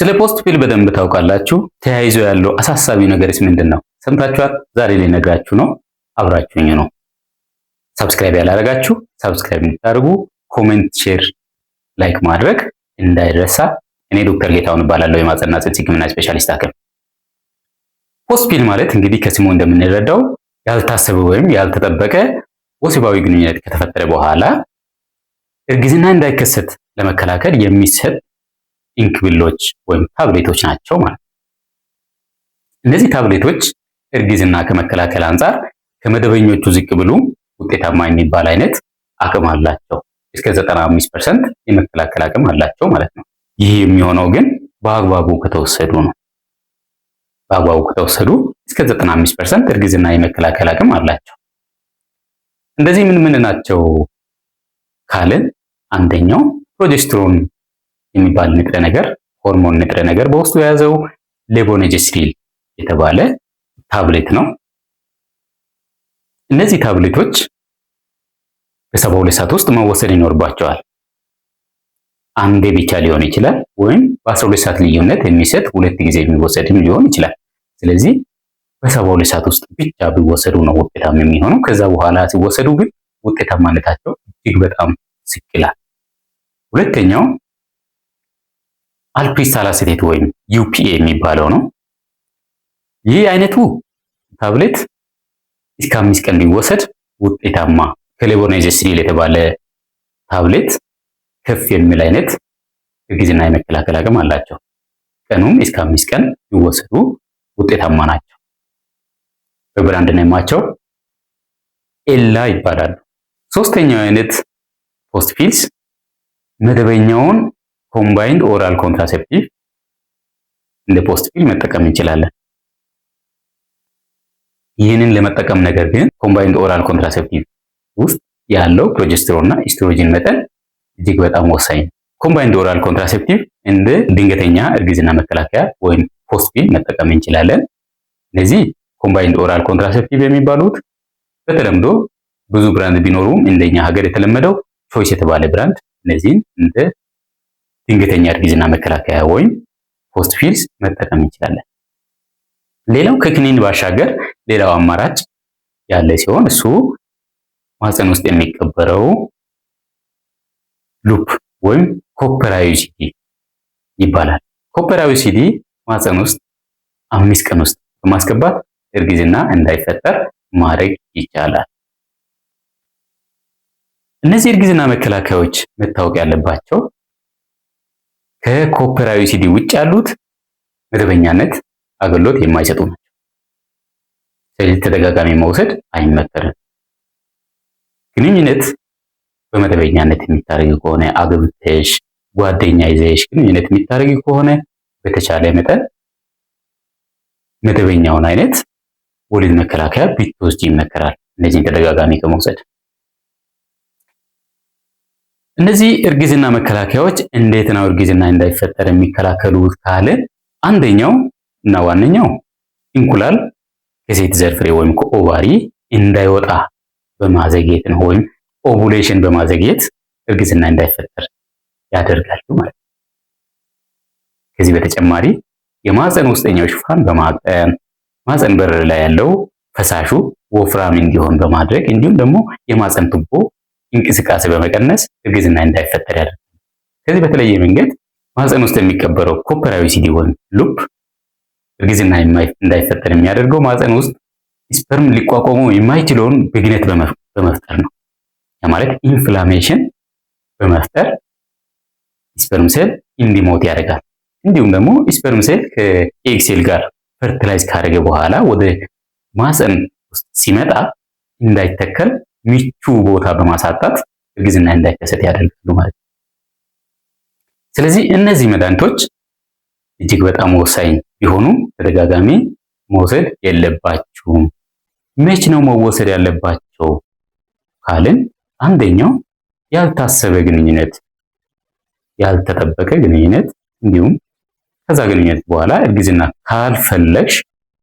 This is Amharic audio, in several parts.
ስለ ፖስት ፒል በደንብ ታውቃላችሁ? ተያይዞ ያለው አሳሳቢ ነገርስ ምንድነው? ሰምታችኋል? ዛሬ ላይ ነግራችሁ ነው። አብራችሁኝ ነው። ሰብስክራይብ ያላደረጋችሁ ሰብስክራይብ እንድታደርጉ፣ ኮሜንት፣ ሼር፣ ላይክ ማድረግ እንዳይረሳ። እኔ ዶክተር ጌታሁን እባላለሁ፣ የማህጸንና ጽንስ ሕክምና ስፔሻሊስት ሐኪም። ፖስት ፒል ማለት እንግዲህ ከስሙ እንደምንረዳው ያልታሰበ ወይም ያልተጠበቀ ወሲባዊ ግንኙነት ከተፈጠረ በኋላ እርግዝና እንዳይከሰት ለመከላከል የሚሰጥ ኢንክብሎች ወይም ታብሌቶች ናቸው ማለት ነው። እነዚህ ታብሌቶች እርግዝና ከመከላከል አንጻር ከመደበኞቹ ዝቅ ብሎ ውጤታማ የሚባል አይነት አቅም አላቸው። እስከ 95% የመከላከል አቅም አላቸው ማለት ነው። ይህ የሚሆነው ግን በአግባቡ ከተወሰዱ ነው። በአግባቡ ከተወሰዱ እስከ 95% እርግዝና የመከላከል አቅም አላቸው። እንደዚህ ምን ናቸው ካልን፣ አንደኛው ፕሮጀስትሮን የሚባል ንጥረ ነገር፣ ሆርሞን ንጥረ ነገር በውስጡ የያዘው ሌቮኖጀስትሪል የተባለ ታብሌት ነው። እነዚህ ታብሌቶች በ72 ሰዓት ውስጥ መወሰድ ይኖርባቸዋል። አንዴ ብቻ ሊሆን ይችላል፣ ወይም በ12 ሰዓት ልዩነት የሚሰጥ ሁለት ጊዜ የሚወሰድም ሊሆን ይችላል። ስለዚህ በ72 ሰዓት ውስጥ ብቻ ቢወሰዱ ነው ውጤታማ የሚሆነው። ከዛ በኋላ ሲወሰዱ ግን ውጤታማነታቸው እጅግ በጣም ዝቅ ይላል። ሁለተኛው አልፕሪስታል አሴቴት ወይም ዩፒኤ የሚባለው ነው። ይህ አይነቱ ታብሌት እስከ 5 ቀን ቢወሰድ ውጤታማ፣ ከሌቮኖጀስትሪል የተባለ ታብሌት ከፍ የሚል አይነት እርግዝና የመከላከል አቅም አላቸው። ቀኑም እስከ 5 ቀን ቢወሰዱ ውጤታማ ናቸው። በብራንድ ኔማቸው ኤላ ይባላሉ። ሶስተኛው አይነት ፖስት ፒልስ መደበኛውን ኮምባይንድ ኦራል ኮንትራሴፕቲቭ እንደ ፖስት ፒል መጠቀም እንችላለን። ይህንን ለመጠቀም ነገር ግን ኮምባይንድ ኦራል ኮንትራሴፕቲቭ ውስጥ ያለው ፕሮጀስትሮን እና ኢስትሮጂን መጠን እጅግ በጣም ወሳኝ ነው። ኮምባይንድ ኦራል ኮንትራሴፕቲቭ እንደ ድንገተኛ እርግዝና መከላከያ ወይም ፖስት ፒል መጠቀም እንችላለን። እነዚህ ኮምባይንድ ኦራል ኮንትራሴፕቲቭ የሚባሉት በተለምዶ ብዙ ብራንድ ቢኖሩም እንደኛ ሀገር የተለመደው ቾይስ የተባለ ብራንድ እነዚህን እንደ ድንገተኛ እርግዝና መከላከያ ወይም ፖስት ፒልስ መጠቀም እንችላለን። ሌላው ከክኒን ባሻገር ሌላው አማራጭ ያለ ሲሆን እሱ ማህፀን ውስጥ የሚቀበረው ሉፕ ወይም ኮፐር አዩሲዲ ይባላል። ኮፐር አዩሲዲ ማህፀን ውስጥ 5 ቀን ውስጥ በማስገባት እርግዝና እንዳይፈጠር ማድረግ ይቻላል። እነዚህ እርግዝና መከላከያዎች መታወቅ ያለባቸው ከኮፐር አዩሲዲ ውጭ ያሉት መደበኛነት አገልግሎት የማይሰጡ ናቸው። ስለዚህ ተደጋጋሚ መውሰድ አይመከርም። ግንኙነት በመደበኛነት የሚታረግ ከሆነ አግብተሽ ጓደኛ ይዘሽ ግንኙነት የሚታረግ ከሆነ በተቻለ መጠን መደበኛውን አይነት ወሊድ መከላከያ ብትወስጂ ይመከራል፣ እነዚህን ተደጋጋሚ ከመውሰድ። እነዚህ እርግዝና መከላከያዎች እንዴት ነው እርግዝና እንዳይፈጠር የሚከላከሉት ካለ፣ አንደኛው እና ዋነኛው እንቁላል ከሴት ዘር ፍሬ ወይም ከኦቫሪ እንዳይወጣ በማዘግየት ነው፣ ወይም ኦቭዩሌሽን በማዘግየት እርግዝና እንዳይፈጠር ያደርጋሉ ማለት ነው። ከዚህ በተጨማሪ የማህፀን ውስጠኛው ሽፋን በማጠን ማህፀን በር ላይ ያለው ፈሳሹ ወፍራም እንዲሆን በማድረግ እንዲሁም ደግሞ የማህፀን ቱቦ እንቅስቃሴ በመቀነስ እርግዝና እንዳይፈጠር ያደርጋል። ከዚህ በተለየ መንገድ ማህፀን ውስጥ የሚቀበረው ኮፐር አዩሲዲ ወይም ሉፕ እርግዝና እንዳይፈጠር የሚያደርገው ማህፀን ውስጥ ስፐርም ሊቋቋመው የማይችለውን ብግነት በመፍጠር ነው። ያ ማለት ኢንፍላሜሽን በመፍጠር ስፐርም ሴል እንዲሞት ያደርጋል። እንዲሁም ደግሞ ስፐርም ሴል ከኤግ ሴል ጋር ፈርቲላይዝ ካደረገ በኋላ ወደ ማህፀን ውስጥ ሲመጣ እንዳይተከል ምቹ ቦታ በማሳጣት እርግዝና እንዳይከሰት ያደርጋሉ ማለት ነው። ስለዚህ እነዚህ መድኃኒቶች እጅግ በጣም ወሳኝ ቢሆኑ ተደጋጋሚ መውሰድ የለባችሁም። መች ነው መወሰድ ያለባቸው ካልን፣ አንደኛው ያልታሰበ ግንኙነት፣ ያልተጠበቀ ግንኙነት እንዲሁም ከዛ ግንኙነት በኋላ እርግዝና ካልፈለግሽ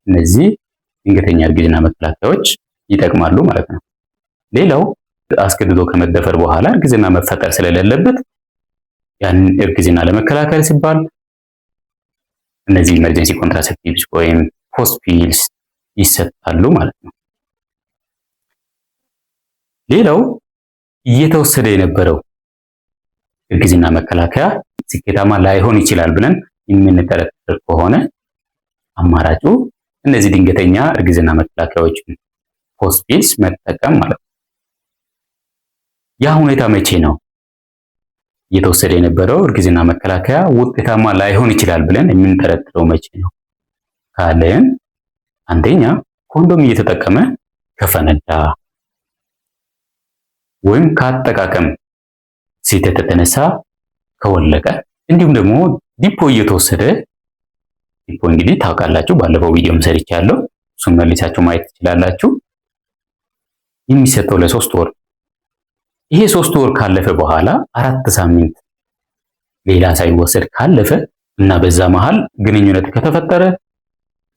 እነዚህ ድንገተኛ እርግዝና መከላከያዎች ይጠቅማሉ ማለት ነው። ሌላው አስገድዶ ከመደፈር በኋላ እርግዝና መፈጠር ስለሌለበት ያንን እርግዝና ለመከላከል ሲባል እነዚህ ኢመርጀንሲ ኮንትራሴፕቲቭስ ወይም ፖስት ፒልስ ይሰጣሉ ማለት ነው። ሌላው እየተወሰደ የነበረው እርግዝና መከላከያ ስኬታማ ላይሆን ይችላል ብለን የምንጠረጥር ከሆነ አማራጩ እነዚህ ድንገተኛ እርግዝና መከላከያዎችን ፖስት ፒልስ መጠቀም ማለት ነው። ያ ሁኔታ መቼ ነው? እየተወሰደ የነበረው እርግዝና መከላከያ ውጤታማ ላይሆን ይችላል ብለን የምንጠረጥረው መቼ ነው ካለን፣ አንደኛ ኮንዶም እየተጠቀመ ከፈነዳ ወይም ከአጠቃቀም ስህተት የተነሳ ከወለቀ፣ እንዲሁም ደግሞ ዲፖ እየተወሰደ ዲፖ እንግዲህ ታውቃላችሁ፣ ባለፈው ቪዲዮም ሰርቻለሁ፣ እሱን መልሳችሁ ማየት ትችላላችሁ። የሚሰጠው ለ3 ወር፣ ይሄ 3 ወር ካለፈ በኋላ 4 ሳምንት ሌላ ሳይወሰድ ካለፈ እና በዛ መሃል ግንኙነት ከተፈጠረ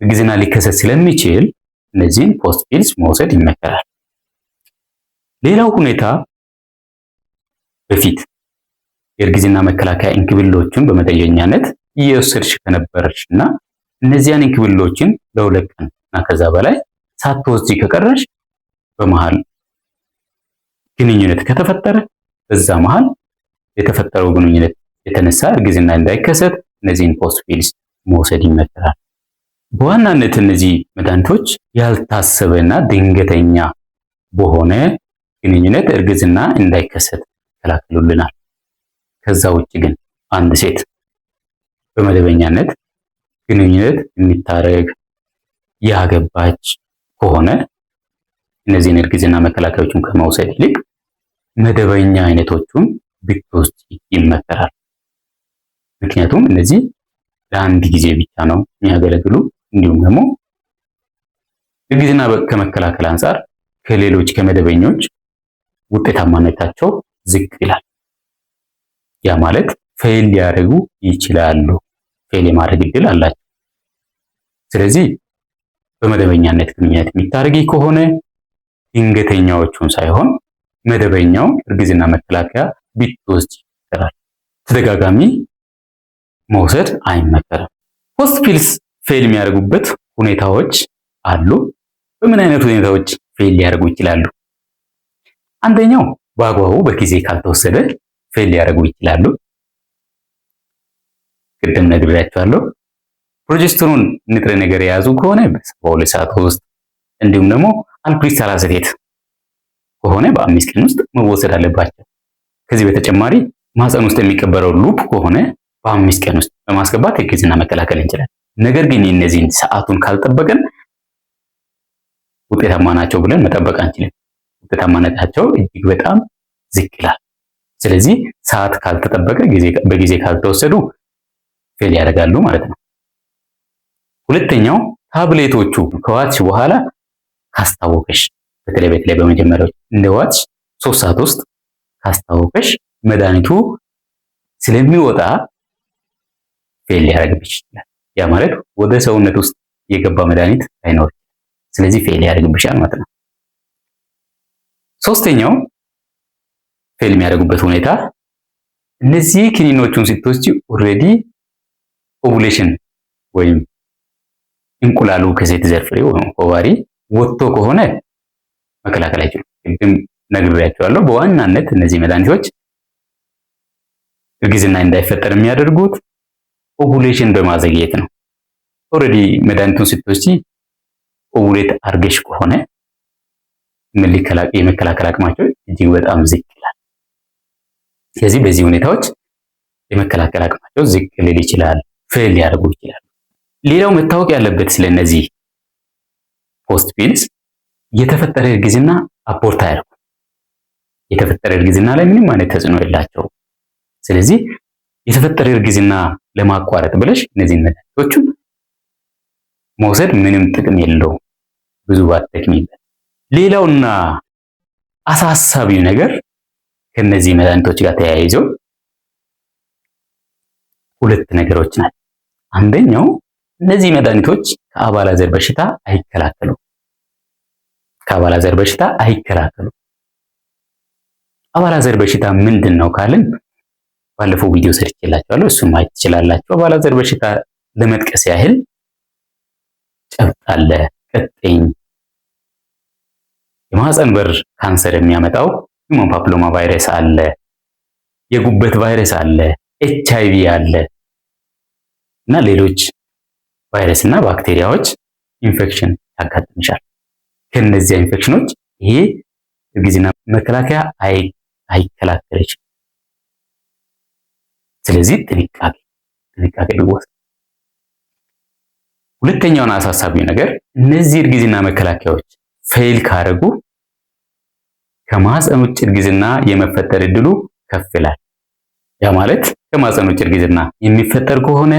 እርግዝና ሊከሰት ስለሚችል እነዚህን ፖስት ፒልስ መውሰድ ይመከራል። ሌላው ሁኔታ በፊት የእርግዝና መከላከያ እንክብሎችን በመደበኛነት እየወሰድሽ ከነበረሽ እና እነዚያን እንክብሎችን ለ2 ቀን እና ከዛ በላይ ሳትወስጂ ከቀረሽ በመሃል ግንኙነት ከተፈጠረ በዛ መሃል የተፈጠረው ግንኙነት የተነሳ እርግዝና እንዳይከሰት እነዚህን ፖስት ፒልስ መውሰድ ይመከራል። በዋናነት እነዚህ መድኃኒቶች ያልታሰበና ድንገተኛ በሆነ ግንኙነት እርግዝና እንዳይከሰት ይከላከሉልናል። ከዛ ውጭ ግን አንድ ሴት በመደበኛነት ግንኙነት የሚታረግ ያገባች ከሆነ እነዚህን እርግዝና መከላከያዎችን ከመውሰድ ይልቅ መደበኛ አይነቶቹን ብትወስጂ ይመከራል። ምክንያቱም እነዚህ ለአንድ ጊዜ ብቻ ነው የሚያገለግሉ፣ እንዲሁም ደግሞ እርግዝና ከመከላከል አንጻር ከሌሎች ከመደበኞች ውጤታማነታቸው ዝቅ ይላል። ያ ማለት ፌል ሊያደርጉ ይችላሉ፣ ፌል የማድረግ እድል አላቸው። ስለዚህ በመደበኛነት ግንኙነት የሚታረጊ ከሆነ ድንገተኛዎቹን ሳይሆን መደበኛው እርግዝና መከላከያ ብትወስጂ ይመከራል። ተደጋጋሚ መውሰድ አይመከርም። ፖስት ፒልስ ፌል የሚያደርጉበት ሁኔታዎች አሉ። በምን አይነት ሁኔታዎች ፌል ሊያደርጉ ይችላሉ? አንደኛው በአግባቡ በጊዜ ካልተወሰደ ፌል ሊያደርጉ ይችላሉ። ቅድም ነግሬያቸዋለሁ። ፕሮጀስትሮን ንጥረ ነገር የያዙ ከሆነ በ72 ሰዓት ውስጥ፣ እንዲሁም ደግሞ አልፕሪስታል አሴቴት ከሆነ በ5 ቀን ውስጥ መወሰድ አለባቸው። ከዚህ በተጨማሪ ማህፀን ውስጥ የሚቀበረው ሉፕ ከሆነ በ5 ቀን ውስጥ በማስገባት እርግዝና መከላከል እንችላለን። ነገር ግን እነዚህን ሰዓቱን ካልጠበቀን ውጤታማ ናቸው ብለን መጠበቅ አንችልም። ውጤታማነታቸው እጅግ በጣም ዝቅ ይላል። ስለዚህ ሰዓት ካልተጠበቀ በጊዜ ካልተወሰዱ ፌል ያደርጋሉ ማለት ነው። ሁለተኛው ታብሌቶቹ ከዋትሽ በኋላ ካስታወቀሽ፣ በተለይ በመጀመሪያው እንደ ዋትሽ 3 ሰዓት ውስጥ ካስታወቀሽ መድኃኒቱ ስለሚወጣ ፌል ሊያደርግብሽ ይችላል። ያ ማለት ወደ ሰውነት ውስጥ የገባ መድኃኒት አይኖርም። ስለዚህ ፌል ያደርግብሻል ማለት ነው። ሶስተኛው ፌል የሚያደርጉበት ሁኔታ እነዚህ ክኒኖቹን ስትወስጂ ኦልሬዲ ኦቭሌሽን ወይም እንቁላሉ ከሴት ዘር ፍሬ ወይም ኦቫሪ ወጥቶ ከሆነ መከላከል አይችሉም። ቅድም ነግሬያቸዋለሁ። በዋናነት እነዚህ መድኃኒቶች እርግዝና እንዳይፈጠር የሚያደርጉት ኦቭሌሽን በማዘግየት ነው። ኦልሬዲ መድኃኒቱን ስትወስጂ ኦቭሌት አርገሽ ከሆነ የመከላከል አቅማቸው እጅግ በጣም ዝቅ ይላል። ስለዚህ በዚህ ሁኔታዎች የመከላከል አቅማቸው ዝቅ ሊል ይችላል፣ ፌል ሊያደርጉ ይችላል። ሌላው መታወቅ ያለበት ስለነዚህ ፖስት ፒልስ የተፈጠረ እርግዝና አቦርት አያደርጉም። የተፈጠረ እርግዝና ላይ ምንም አይነት ተጽዕኖ የላቸውም። ስለዚህ የተፈጠረ እርግዝና ለማቋረጥ ብለሽ እነዚህን መድኃኒቶችን መውሰድ ምንም ጥቅም የለውም፣ ብዙ ባትደክሚበት። ሌላውና አሳሳቢው ነገር ከነዚህ መድኃኒቶች ጋር ተያይዘው 2 ነገሮች ናቸው። አንደኛው እነዚህ መድኃኒቶች ከአባላዘር በሽታ አይከላከሉም። ከአባላዘር በሽታ አይከላከሉም። አባላዘር በሽታ ምንድን ነው ካልን ባለፈው ቪዲዮ ሰርቼላችኋለሁ፣ እሱን ማየት ትችላላችሁ። አባላዘር በሽታ ለመጥቀስ ያህል ጨብጥ አለ፣ ቀጤኝ፣ የማህፀን በር ካንሰር የሚያመጣው ሂውማን ፓፒሎማ ቫይረስ አለ፣ የጉበት ቫይረስ አለ፣ ኤችአይቪ አለ እና ሌሎች ቫይረስ እና ባክቴሪያዎች ኢንፌክሽን ያጋጥምሻል። ከነዚህ ኢንፌክሽኖች ይሄ እርግዝና መከላከያ አይከላከልሽም። ስለዚህ ጥንቃቄ ቢወሰድ። ሁለተኛውና አሳሳቢው ነገር እነዚህ እርግዝና መከላከያዎች ፌል ካደረጉ ከማህፀን ውጭ እርግዝና የመፈጠር እድሉ ከፍ ይላል። ያ ማለት ከማህፀን ውጭ እርግዝና የሚፈጠር ከሆነ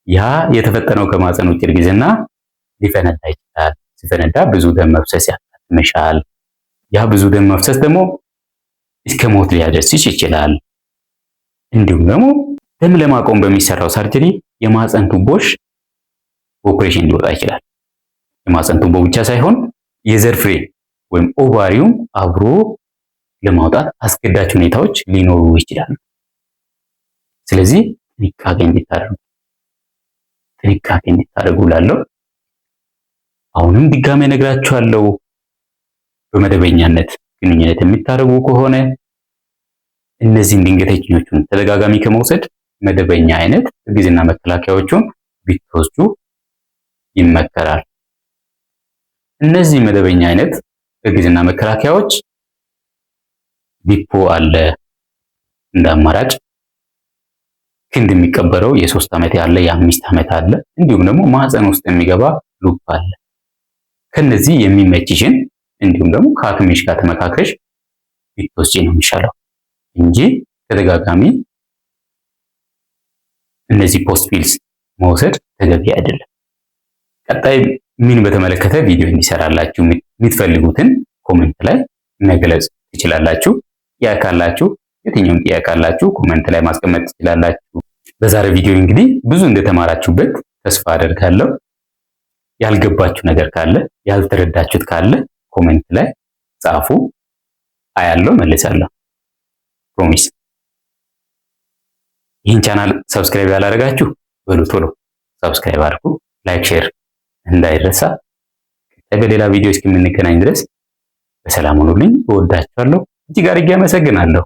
ያ የተፈጠረው ከማህፀን ውጭ እርግዝና ሊፈነዳ ይችላል። ሲፈነዳ ብዙ ደም መፍሰስ ያጋጥምሻል። ያ ብዙ ደም መፍሰስ ደግሞ እስከ ሞት ሊያደርስሽ ይችላል። እንዲሁም ደግሞ ደም ለማቆም በሚሰራው ሰርጀሪ የማህፀን ቱቦሽ ኦፕሬሽን ሊወጣ ይችላል። የማህፀን ቱቦ ብቻ ሳይሆን የዘር ፍሬ ወይም ኦቫሪውም አብሮ ለማውጣት አስገዳጅ ሁኔታዎች ሊኖሩ ይችላሉ። ስለዚህ ጥንቃቄ እንድታደርጉ ላለው አሁንም ድጋሜ ነግራችኋለሁ። በመደበኛነት ግንኙነት የምታደርጉ ከሆነ እነዚህን ድንገተኞቹን ተደጋጋሚ ከመውሰድ መደበኛ አይነት እርግዝና መከላከያዎቹን ቢትወስዱ ይመከራል። እነዚህ መደበኛ አይነት እርግዝና መከላከያዎች ቢፖ አለ እንደ አማራጭ፣ ክንድ የሚቀበረው የ3 ዓመት ያለ የ5 ዓመት አለ፣ እንዲሁም ደግሞ ማህፀን ውስጥ የሚገባ ሉፕ አለ። ከነዚህ የሚመችሽን እንዲሁም ደግሞ ከሐኪምሽ ጋር ተመካክረሽ ቢትወስጂ ነው የሚሻለው እንጂ ተደጋጋሚ እነዚህ ፖስት ፒልስ መውሰድ ተገቢ አይደለም። ቀጣይ ምን በተመለከተ ቪዲዮ እንዲሰራላችሁ የምትፈልጉትን ኮሜንት ላይ መግለጽ ትችላላችሁ። ጥያቄ ካላችሁ የትኛውም ጥያቄ ካላችሁ ኮሜንት ላይ ማስቀመጥ ትችላላችሁ። በዛሬ ቪዲዮ እንግዲህ ብዙ እንደተማራችሁበት ተስፋ አደርጋለሁ። ያልገባችሁ ነገር ካለ ያልተረዳችሁት ካለ ኮሜንት ላይ ጻፉ፣ አያለሁ፣ መልሳለሁ። ፕሮሚስ። ይህን ቻናል ሰብስክራይብ ያላደረጋችሁ በሉ ቶሎ ሰብስክራይብ አድርጉ። ላይክ፣ ሼር እንዳይረሳ። በሌላ ቪዲዮ እስከምንገናኝ ድረስ በሰላም ሁኑልኝ። እወዳችኋለሁ። እጅግ አድርጌ አመሰግናለሁ።